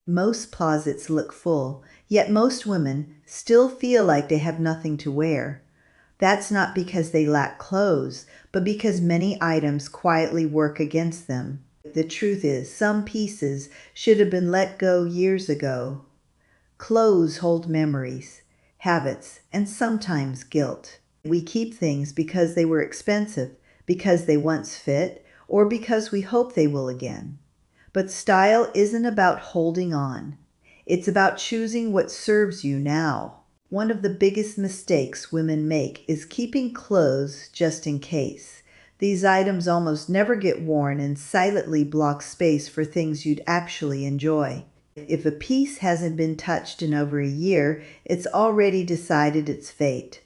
Most closets look full, yet most women still feel like they have nothing to wear. That's not because they lack clothes, but because many items quietly work against them. The truth is, some pieces should have been let go years ago. Clothes hold memories, habits, and sometimes guilt. We keep things because they were expensive, because they once fit, or because we hope they will again. But style isn't about holding on. It's about choosing what serves you now. One of the biggest mistakes women make is keeping clothes just in case. These items almost never get worn and silently block space for things you'd actually enjoy. If a piece hasn't been touched in over a year, it's already decided its fate.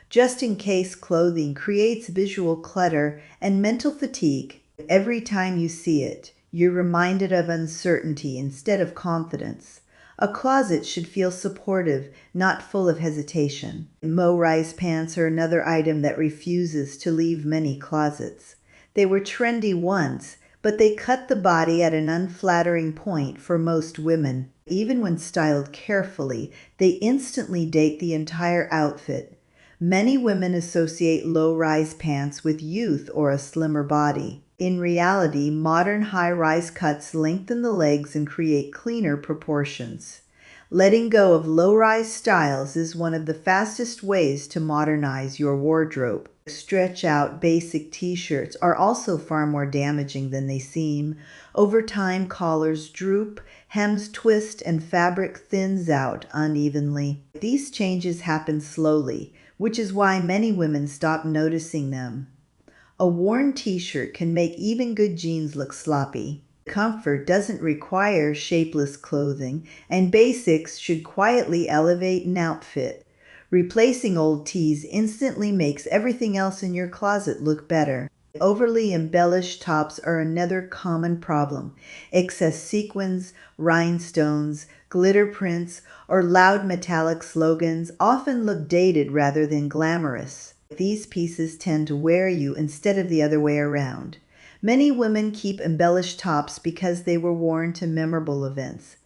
Just in case clothing creates visual clutter and mental fatigue. Every time you see it, you're reminded of uncertainty instead of confidence. A closet should feel supportive, not full of hesitation. Low-rise pants are another item that refuses to leave many closets. They were trendy once, but they cut the body at an unflattering point for most women. Even when styled carefully, they instantly date the entire outfit. Many women associate low-rise pants with youth or a slimmer body. In reality, modern high-rise cuts lengthen the legs and create cleaner proportions. Letting go of low-rise styles is one of the fastest ways to modernize your wardrobe. Stretch-out basic t-shirts are also far more damaging than they seem. Over time, collars droop, hems twist, and fabric thins out unevenly. These changes happen slowly, which is why many women stop noticing them. A worn t-shirt can make even good jeans look sloppy. Comfort doesn't require shapeless clothing, and basics should quietly elevate an outfit. Replacing old tees instantly makes everything else in your closet look better. Overly embellished tops are another common problem. Excess sequins, rhinestones, glitter prints, or loud metallic slogans often look dated rather than glamorous. These pieces tend to wear you instead of the other way around. Many women keep embellished tops because they were worn to memorable events.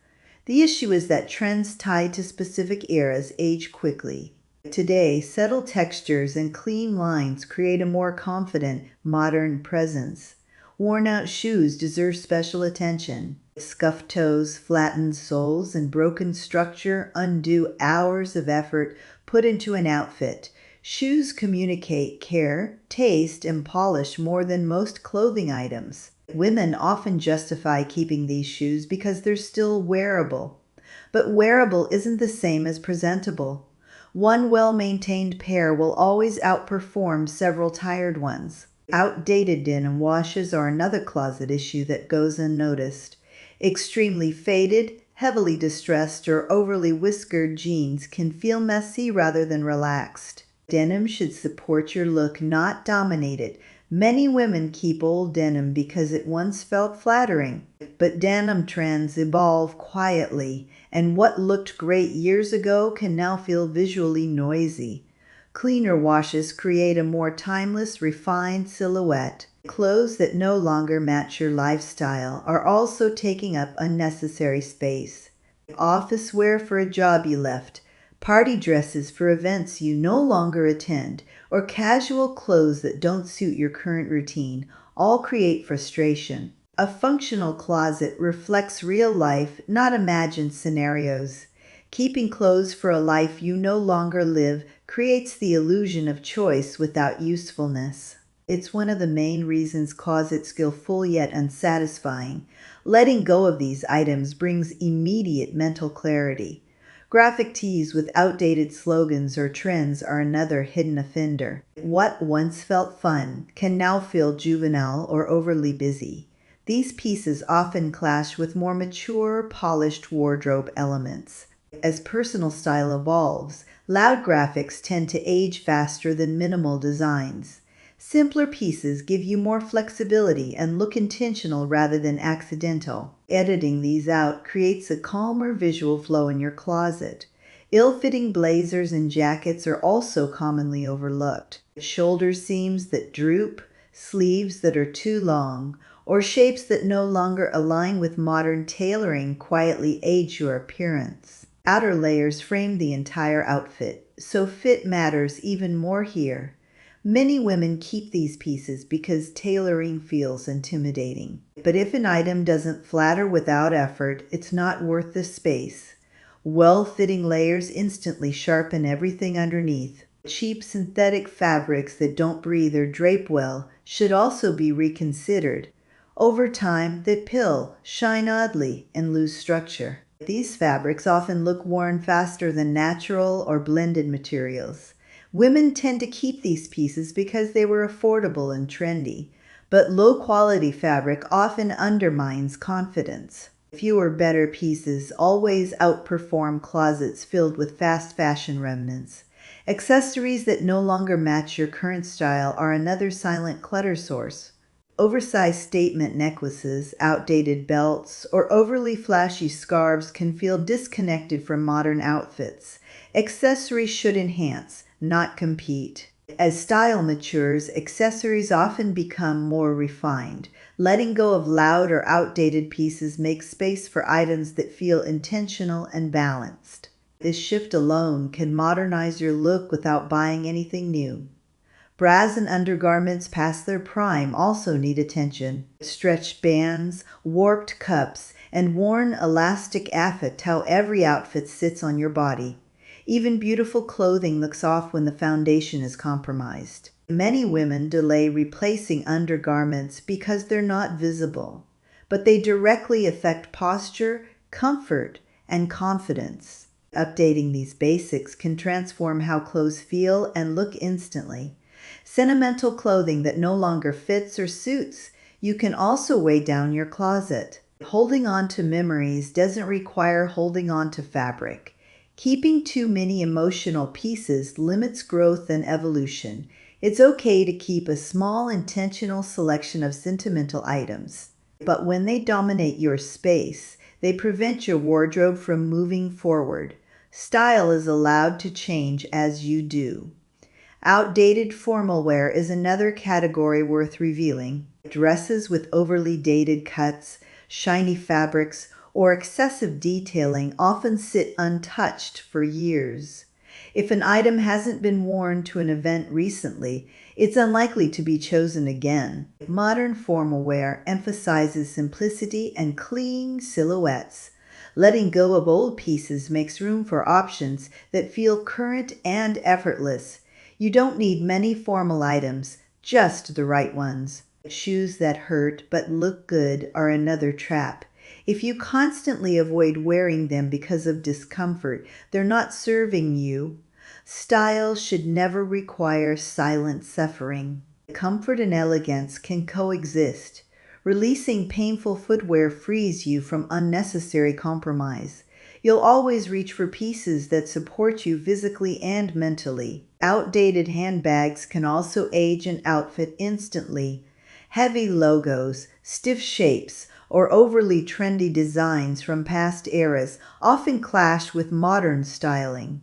The issue is that trends tied to specific eras age quickly. Today, subtle textures and clean lines create a more confident, modern presence. Worn-out shoes deserve special attention. Scuffed toes, flattened soles, and broken structure undo hours of effort put into an outfit. Shoes communicate care, taste, and polish more than most clothing items. Women often justify keeping these shoes because they're still wearable. But wearable isn't the same as presentable. One well-maintained pair will always outperform several tired ones. Outdated denim washes are another closet issue that goes unnoticed. Extremely faded, heavily distressed, or overly whiskered jeans can feel messy rather than relaxed. Denim should support your look, not dominate it. Many women keep old denim because it once felt flattering. But denim trends evolve quietly, and what looked great years ago can now feel visually noisy. Cleaner washes create a more timeless, refined silhouette. Clothes that no longer match your lifestyle are also taking up unnecessary space. Office wear for a job you left, party dresses for events you no longer attend, or casual clothes that don't suit your current routine all create frustration. A functional closet reflects real life, not imagined scenarios. Keeping clothes for a life you no longer live creates the illusion of choice without usefulness. It's one of the main reasons closets feel full yet unsatisfying. Letting go of these items brings immediate mental clarity. Graphic tees with outdated slogans or trends are another hidden offender. What once felt fun can now feel juvenile or overly busy. These pieces often clash with more mature, polished wardrobe elements. As personal style evolves, loud graphics tend to age faster than minimal designs. Simpler pieces give you more flexibility and look intentional rather than accidental. Editing these out creates a calmer visual flow in your closet. Ill-fitting blazers and jackets are also commonly overlooked. Shoulder seams that droop, sleeves that are too long, or shapes that no longer align with modern tailoring quietly age your appearance. Outer layers frame the entire outfit, so fit matters even more here. Many women keep these pieces because tailoring feels intimidating. But if an item doesn't flatter without effort, it's not worth the space. Well-fitting layers instantly sharpen everything underneath. Cheap synthetic fabrics that don't breathe or drape well should also be reconsidered. Over time, they pill, shine oddly, and lose structure. These fabrics often look worn faster than natural or blended materials. Women tend to keep these pieces because they were affordable and trendy, but low-quality fabric often undermines confidence. Fewer better pieces always outperform closets filled with fast fashion remnants. Accessories that no longer match your current style are another silent clutter source. Oversized statement necklaces, outdated belts, or overly flashy scarves can feel disconnected from modern outfits. Accessories should enhance, not compete. As style matures, accessories often become more refined. Letting go of loud or outdated pieces makes space for items that feel intentional and balanced. This shift alone can modernize your look without buying anything new. Bras and undergarments past their prime also need attention. Stretched bands, warped cups, and worn elastic affect how every outfit sits on your body. Even beautiful clothing looks off when the foundation is compromised. Many women delay replacing undergarments because they're not visible, but they directly affect posture, comfort, and confidence. Updating these basics can transform how clothes feel and look instantly. Sentimental clothing that no longer fits or suits you can also weigh down your closet. Holding on to memories doesn't require holding on to fabric. Keeping too many emotional pieces limits growth and evolution. It's okay to keep a small intentional selection of sentimental items, but when they dominate your space, they prevent your wardrobe from moving forward. Style is allowed to change as you do. Outdated formal wear is another category worth revealing. Dresses with overly dated cuts, shiny fabrics, or excessive detailing often sit untouched for years. If an item hasn't been worn to an event recently, it's unlikely to be chosen again. Modern formal wear emphasizes simplicity and clean silhouettes. Letting go of old pieces makes room for options that feel current and effortless. You don't need many formal items, just the right ones. Shoes that hurt but look good are another trap. If you constantly avoid wearing them because of discomfort, they're not serving you. Style should never require silent suffering. Comfort and elegance can coexist. Releasing painful footwear frees you from unnecessary compromise. You'll always reach for pieces that support you physically and mentally. Outdated handbags can also age an outfit instantly. Heavy logos, stiff shapes, or overly trendy designs from past eras often clash with modern styling.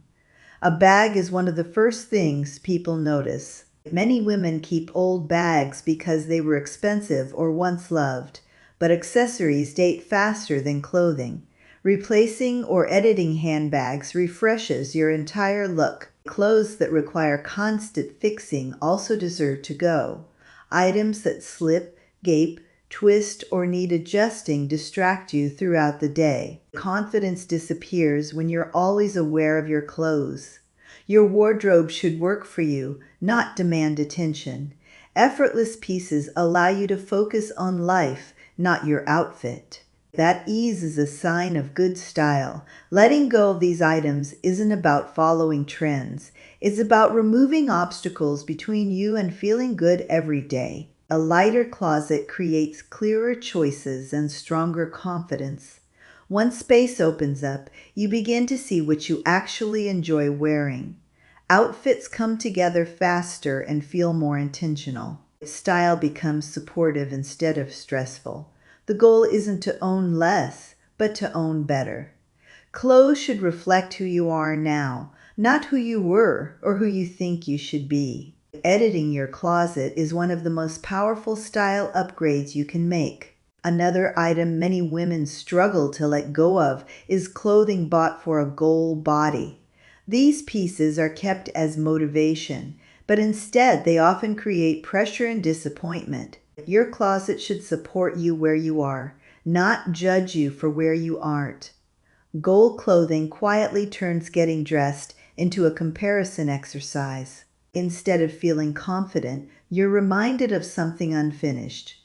A bag is one of the first things people notice. Many women keep old bags because they were expensive or once loved, but accessories date faster than clothing. Replacing or editing handbags refreshes your entire look. Clothes that require constant fixing also deserve to go. Items that slip, gape, twist, or need adjusting distract you throughout the day. Confidence disappears when you're always aware of your clothes. Your wardrobe should work for you, not demand attention. Effortless pieces allow you to focus on life, not your outfit. That ease is a sign of good style. Letting go of these items isn't about following trends. It's about removing obstacles between you and feeling good every day. A lighter closet creates clearer choices and stronger confidence. Once space opens up, you begin to see what you actually enjoy wearing. Outfits come together faster and feel more intentional. Style becomes supportive instead of stressful. The goal isn't to own less, but to own better. Clothes should reflect who you are now, not who you were or who you think you should be. Editing your closet is one of the most powerful style upgrades you can make. Another item many women struggle to let go of is clothing bought for a goal body. These pieces are kept as motivation, but instead they often create pressure and disappointment. Your closet should support you where you are, not judge you for where you aren't. Goal clothing quietly turns getting dressed into a comparison exercise. Instead of feeling confident, you're reminded of something unfinished.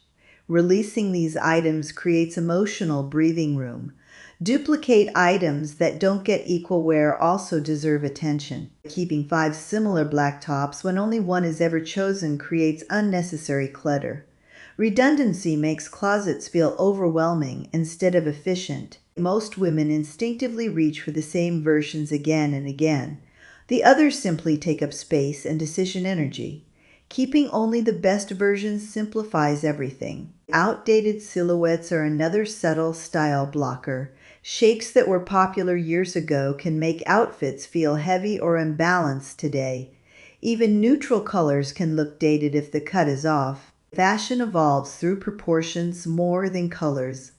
Releasing these items creates emotional breathing room. Duplicate items that don't get equal wear also deserve attention. Keeping 5 similar black tops when only one is ever chosen creates unnecessary clutter. Redundancy makes closets feel overwhelming instead of efficient. Most women instinctively reach for the same versions again and again. The others simply take up space and decision energy. Keeping only the best versions simplifies everything. Outdated silhouettes are another subtle style blocker. Shapes that were popular years ago can make outfits feel heavy or imbalanced today. Even neutral colors can look dated if the cut is off. Fashion evolves through proportions more than colors.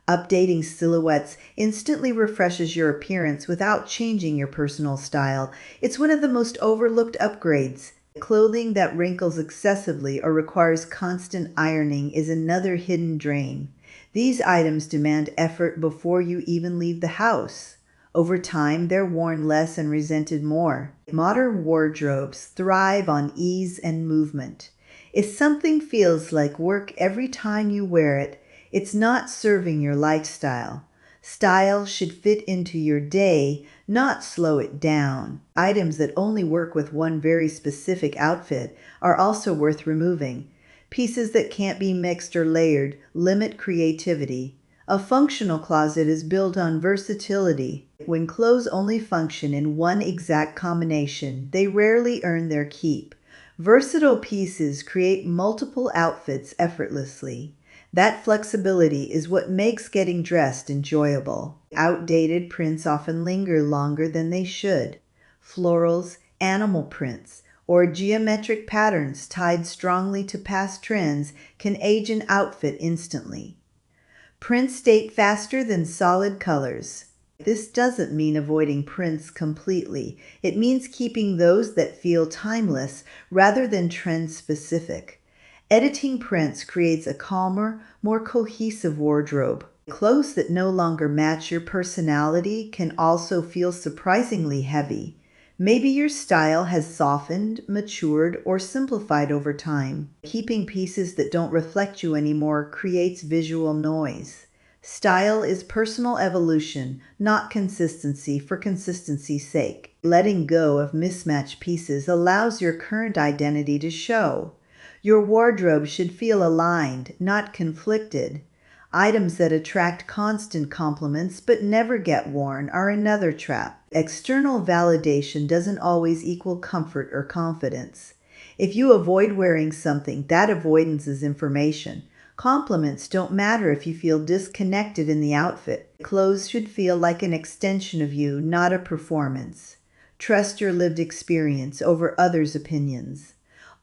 Updating silhouettes instantly refreshes your appearance without changing your personal style. It's one of the most overlooked upgrades. Clothing that wrinkles excessively or requires constant ironing is another hidden drain. These items demand effort before you even leave the house. Over time, they're worn less and resented more. Modern wardrobes thrive on ease and movement. If something feels like work every time you wear it, it's not serving your lifestyle. Style should fit into your day, not slow it down. Items that only work with one very specific outfit are also worth removing. Pieces that can't be mixed or layered limit creativity. A functional closet is built on versatility. When clothes only function in one exact combination, they rarely earn their keep. Versatile pieces create multiple outfits effortlessly. That flexibility is what makes getting dressed enjoyable. Outdated prints often linger longer than they should. Florals, animal prints, or geometric patterns tied strongly to past trends can age an outfit instantly. Prints date faster than solid colors. This doesn't mean avoiding prints completely. It means keeping those that feel timeless rather than trend specific. Editing prints creates a calmer, more cohesive wardrobe. Clothes that no longer match your personality can also feel surprisingly heavy. Maybe your style has softened, matured, or simplified over time. Keeping pieces that don't reflect you anymore creates visual noise. Style is personal evolution, not consistency for consistency's sake. Letting go of mismatched pieces allows your current identity to show. Your wardrobe should feel aligned, not conflicted. Items that attract constant compliments but never get worn are another trap. External validation doesn't always equal comfort or confidence. If you avoid wearing something, that avoidance is information. Compliments don't matter if you feel disconnected in the outfit. Clothes should feel like an extension of you, not a performance. Trust your lived experience over others' opinions.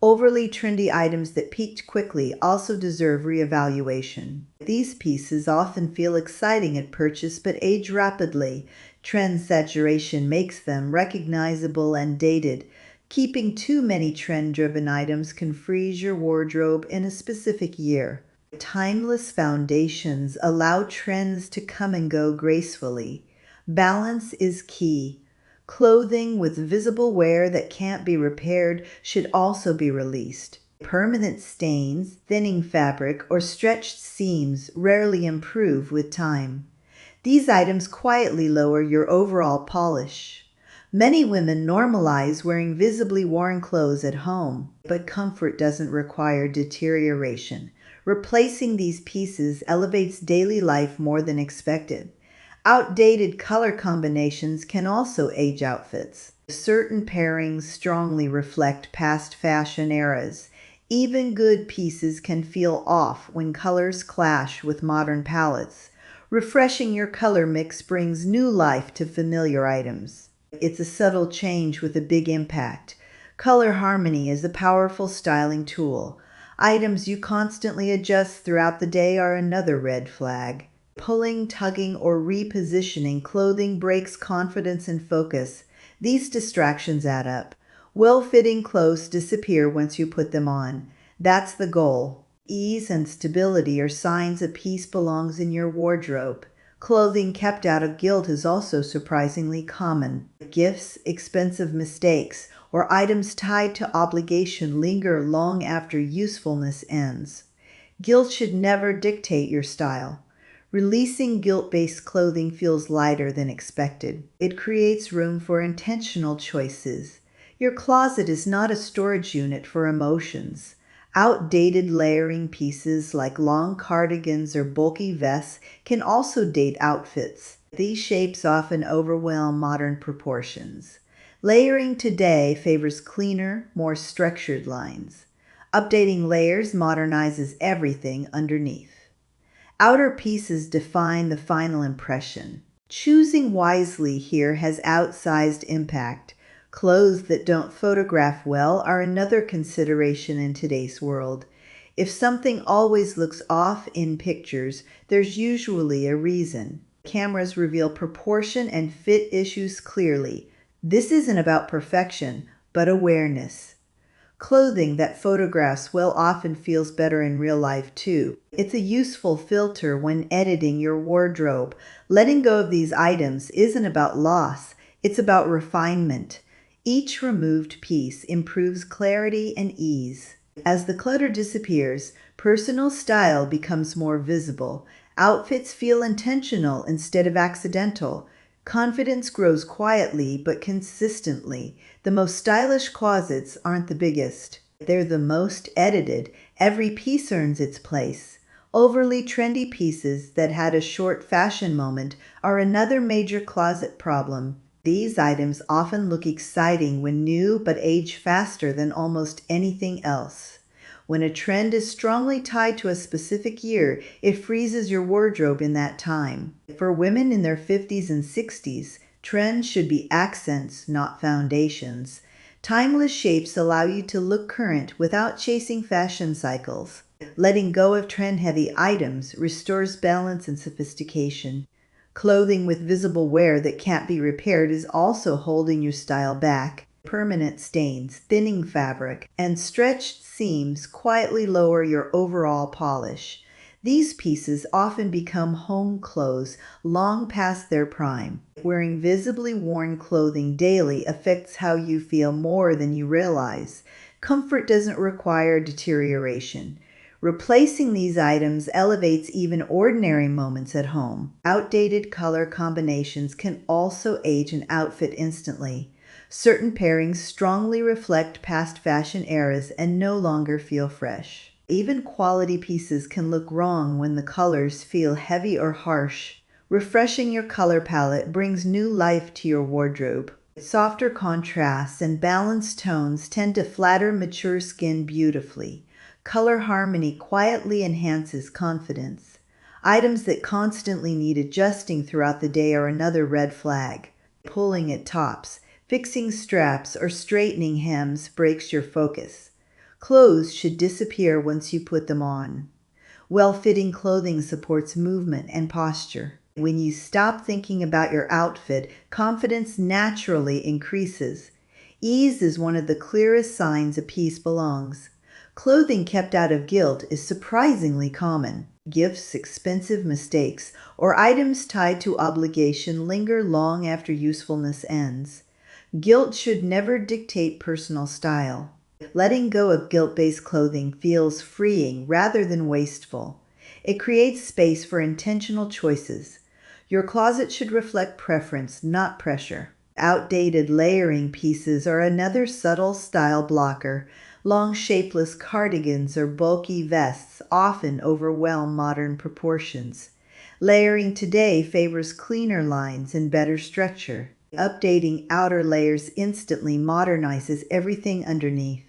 Overly trendy items that peaked quickly also deserve reevaluation. These pieces often feel exciting at purchase but age rapidly. Trend saturation makes them recognizable and dated. Keeping too many trend-driven items can freeze your wardrobe in a specific year. Timeless foundations allow trends to come and go gracefully. Balance is key. Clothing with visible wear that can't be repaired should also be released. Permanent stains, thinning fabric, or stretched seams rarely improve with time. These items quietly lower your overall polish. Many women normalize wearing visibly worn clothes at home, but comfort doesn't require deterioration. Replacing these pieces elevates daily life more than expected. Outdated color combinations can also age outfits. Certain pairings strongly reflect past fashion eras. Even good pieces can feel off when colors clash with modern palettes. Refreshing your color mix brings new life to familiar items. It's a subtle change with a big impact. Color harmony is a powerful styling tool. Items you constantly adjust throughout the day are another red flag. Pulling, tugging, or repositioning clothing breaks confidence and focus. These distractions add up. Well-fitting clothes disappear once you put them on. That's the goal. Ease and stability are signs a piece belongs in your wardrobe. Clothing kept out of guilt is also surprisingly common. Gifts, expensive mistakes, or items tied to obligation linger long after usefulness ends. Guilt should never dictate your style. Releasing guilt-based clothing feels lighter than expected. It creates room for intentional choices. Your closet is not a storage unit for emotions. Outdated layering pieces like long cardigans or bulky vests can also date outfits. These shapes often overwhelm modern proportions. Layering today favors cleaner, more structured lines. Updating layers modernizes everything underneath. Outer pieces define the final impression. Choosing wisely here has outsized impact. Clothes that don't photograph well are another consideration in today's world. If something always looks off in pictures, there's usually a reason. Cameras reveal proportion and fit issues clearly. This isn't about perfection, but awareness. Clothing that photographs well often feels better in real life too. It's a useful filter when editing your wardrobe. Letting go of these items isn't about loss, it's about refinement. Each removed piece improves clarity and ease. As the clutter disappears, personal style becomes more visible. Outfits feel intentional instead of accidental. Confidence grows quietly but consistently. The most stylish closets aren't the biggest. They're the most edited. Every piece earns its place. Overly trendy pieces that had a short fashion moment are another major closet problem. These items often look exciting when new but age faster than almost anything else. When a trend is strongly tied to a specific year, it freezes your wardrobe in that time. For women in their 50s and 60s, trends should be accents, not foundations. Timeless shapes allow you to look current without chasing fashion cycles. Letting go of trend-heavy items restores balance and sophistication. Clothing with visible wear that can't be repaired is also holding your style back. Permanent stains, thinning fabric, and stretched seams quietly lower your overall polish. These pieces often become home clothes long past their prime. Wearing visibly worn clothing daily affects how you feel more than you realize. Comfort doesn't require deterioration. Replacing these items elevates even ordinary moments at home. Outdated color combinations can also age an outfit instantly. Certain pairings strongly reflect past fashion eras and no longer feel fresh. Even quality pieces can look wrong when the colors feel heavy or harsh. Refreshing your color palette brings new life to your wardrobe. Softer contrasts and balanced tones tend to flatter mature skin beautifully. Color harmony quietly enhances confidence. Items that constantly need adjusting throughout the day are another red flag. Pulling at tops, fixing straps, or straightening hems breaks your focus. Clothes should disappear once you put them on. Well-fitting clothing supports movement and posture. When you stop thinking about your outfit, confidence naturally increases. Ease is one of the clearest signs a piece belongs. Clothing kept out of guilt is surprisingly common. Gifts, expensive mistakes, or items tied to obligation linger long after usefulness ends. Guilt should never dictate personal style. Letting go of guilt-based clothing feels freeing rather than wasteful. It creates space for intentional choices. Your closet should reflect preference, not pressure. Outdated layering pieces are another subtle style blocker. Long shapeless cardigans or bulky vests often overwhelm modern proportions. Layering today favors cleaner lines and better structure. Updating outer layers instantly modernizes everything underneath.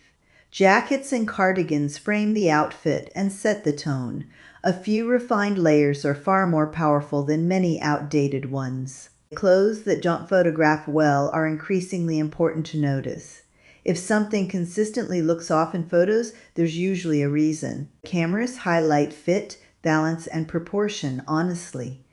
Jackets and cardigans frame the outfit and set the tone. A few refined layers are far more powerful than many outdated ones. Clothes that don't photograph well are increasingly important to notice. If something consistently looks off in photos, there's usually a reason. Cameras highlight fit, balance, and proportion honestly.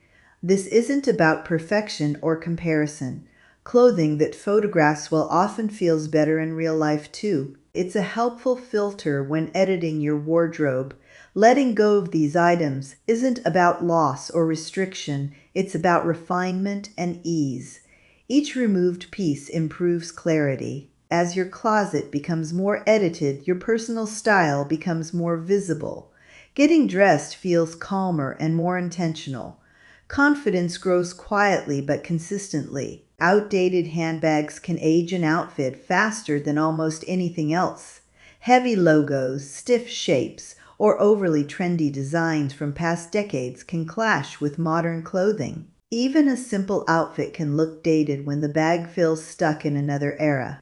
This isn't about perfection or comparison. Clothing that photographs well often feels better in real life too. It's a helpful filter when editing your wardrobe. Letting go of these items isn't about loss or restriction, it's about refinement and ease. Each removed piece improves clarity. As your closet becomes more edited, your personal style becomes more visible. Getting dressed feels calmer and more intentional. Confidence grows quietly but consistently. Outdated handbags can age an outfit faster than almost anything else. Heavy logos, stiff shapes, or overly trendy designs from past decades can clash with modern clothing. Even a simple outfit can look dated when the bag feels stuck in another era.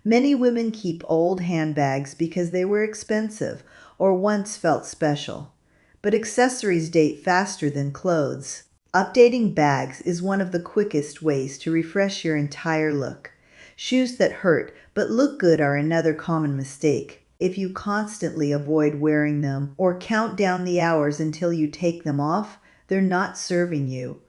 Many women keep old handbags because they were expensive or once felt special. But accessories date faster than clothes. Updating bags is one of the quickest ways to refresh your entire look. Shoes that hurt but look good are another common mistake. If you constantly avoid wearing them or count down the hours until you take them off, they're not serving you.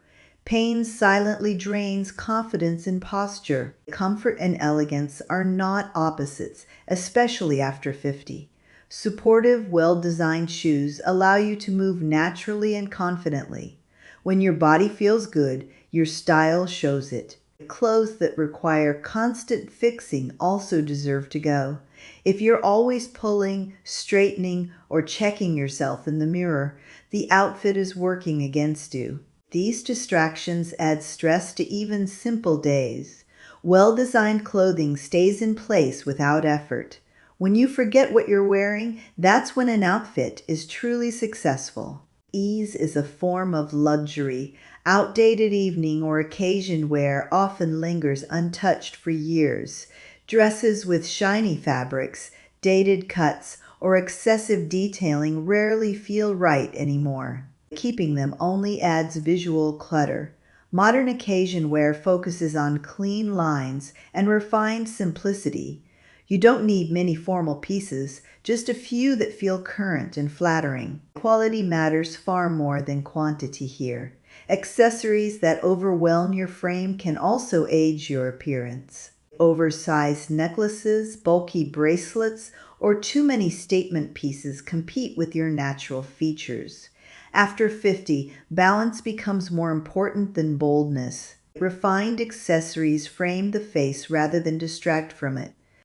Pain silently drains confidence and posture. Comfort and elegance are not opposites, especially after 50. Supportive, well-designed shoes allow you to move naturally and confidently. When your body feels good, your style shows it. Clothes that require constant fixing also deserve to go. If you're always pulling, straightening, or checking yourself in the mirror, the outfit is working against you. These distractions add stress to even simple days. Well-designed clothing stays in place without effort. When you forget what you're wearing, that's when an outfit is truly successful. Ease is a form of luxury. Outdated evening or occasion wear often lingers untouched for years. Dresses with shiny fabrics, dated cuts, or excessive detailing rarely feel right anymore. Keeping them only adds visual clutter. Modern occasion wear focuses on clean lines and refined simplicity. You don't need many formal pieces, just a few that feel current and flattering. Quality matters far more than quantity here. Accessories that overwhelm your frame can also age your appearance. Oversized necklaces, bulky bracelets, or too many statement pieces compete with your natural features. After 50, balance becomes more important than boldness. Refined accessories frame the face rather than distract from it.